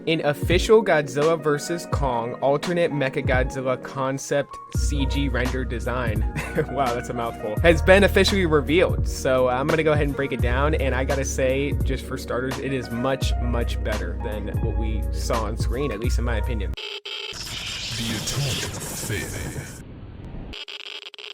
An official Godzilla vs. Kong alternate Mechagodzilla concept CG render design, wow, that's a mouthful, has been officially revealed. So I'm gonna go ahead and break it down, and I gotta say, just for starters, it is much better than what we saw on screen, at least in my opinion. The Atomic Faith.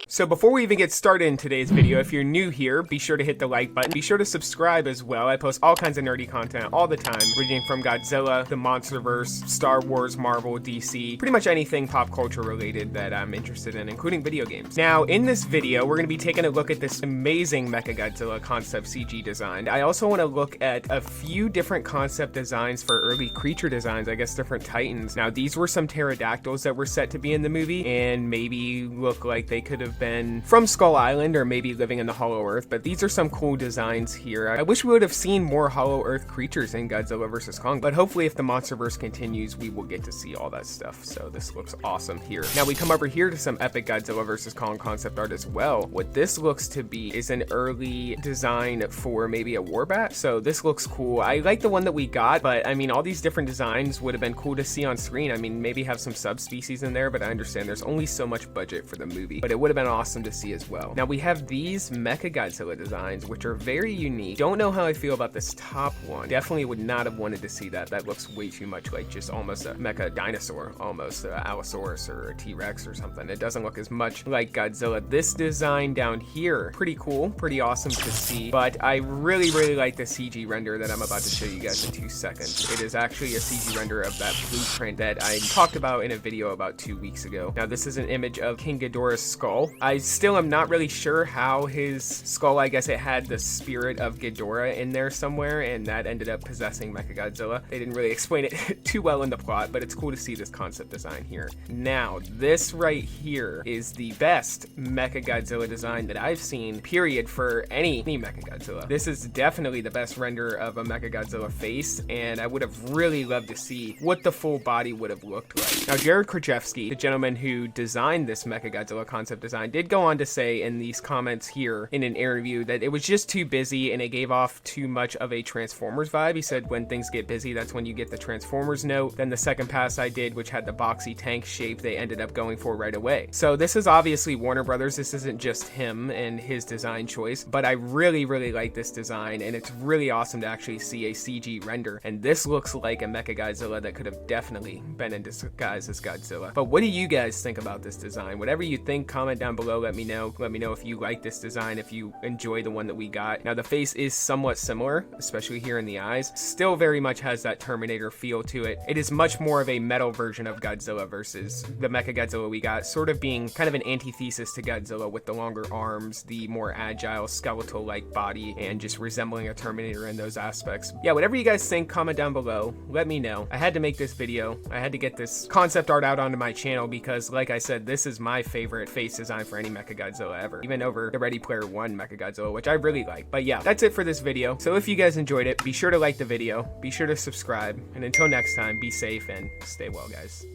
So before we even get started in today's video, if you're new here, be sure to hit the like button. Be sure to subscribe as well. I post all kinds of nerdy content all the time, ranging from Godzilla, the MonsterVerse, Star Wars, Marvel, DC, pretty much anything pop culture related that I'm interested in, including video games. Now, in this video, we're going to be taking a look at this amazing Mechagodzilla concept CG design. I also want to look at a few different concept designs for early creature designs, I guess different titans. Now, these were some pterodactyls that were set to be in the movie, and maybe look like they could have been from Skull Island or maybe living in the Hollow Earth, but these are some cool designs here. I wish we would have seen more Hollow Earth creatures in Godzilla vs. Kong, but hopefully if the MonsterVerse continues, we will get to see all that stuff. So this looks awesome here. Now we come over here to some epic Godzilla vs. Kong concept art as well. What this looks to be is an early design for maybe a Warbat. So this looks cool. I like the one that we got, but I mean, all these different designs would have been cool to see on screen. I mean, maybe have some subspecies in there, but I understand there's only so much budget for the movie, but it would have been awesome to see as well. Now we have these Mechagodzilla designs, which are very unique. Don't know how I feel about this top one. Definitely would not have wanted to see that. That looks way too much like just almost a mecha dinosaur, almost a Allosaurus or a T-Rex or something. It doesn't look as much like Godzilla. This design down here, pretty cool, pretty awesome to see, but I really like the CG render that I'm about to show you guys in 2 seconds. It is actually a CG render of that blueprint that I talked about in a video about 2 weeks ago. Now this is an image of King Ghidorah's skull. I still am not really sure how his skull, I guess it had the spirit of Ghidorah in there somewhere, and that ended up possessing Mechagodzilla. They didn't really explain it too well in the plot, but it's cool to see this concept design here. Now, this right here is the best Mechagodzilla design that I've seen, period, for any Mechagodzilla. This is definitely the best render of a Mechagodzilla face, and I would have really loved to see what the full body would have looked like. Now, Jared Krajewski, the gentleman who designed this Mechagodzilla concept design, did go on to say in these comments here in an interview that it was just too busy and it gave off too much of a Transformers vibe. He said when things get busy, that's when you get the Transformers note. Then the second pass I did, which had the boxy tank shape, they ended up going for right away. So this is obviously Warner Brothers. This isn't just him and his design choice, but I really like this design, and it's really awesome to actually see a CG render. And this looks like a Mechagodzilla that could have definitely been in disguise as Godzilla. But what do you guys think about this design? Whatever you think, comment down below. Let me know. Let me know if you like this design, if you enjoy the one that we got. Now the face is somewhat similar, especially here in the eyes. Still very much has that Terminator feel to it. It is much more of a metal version of Godzilla versus the Mechagodzilla we got, sort of being kind of an antithesis to Godzilla with the longer arms, the more agile skeletal-like body, and just resembling a Terminator in those aspects. Yeah, whatever you guys think, comment down below. Let me know. I had to make this video. I had to get this concept art out onto my channel because, like I said, this is my favorite face design for any Mechagodzilla ever, even over the Ready Player One Mechagodzilla, which I really like. But yeah, that's it for this video. So if you guys enjoyed it, be sure to like the video, be sure to subscribe, and until next time, be safe and stay well, guys.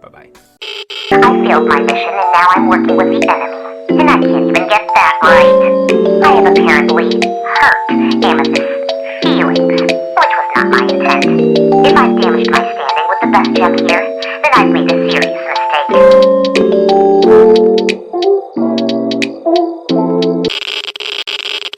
Bye-bye. I failed my mission and now I'm working with the enemy, and I can't even get that right. I have apparently hurt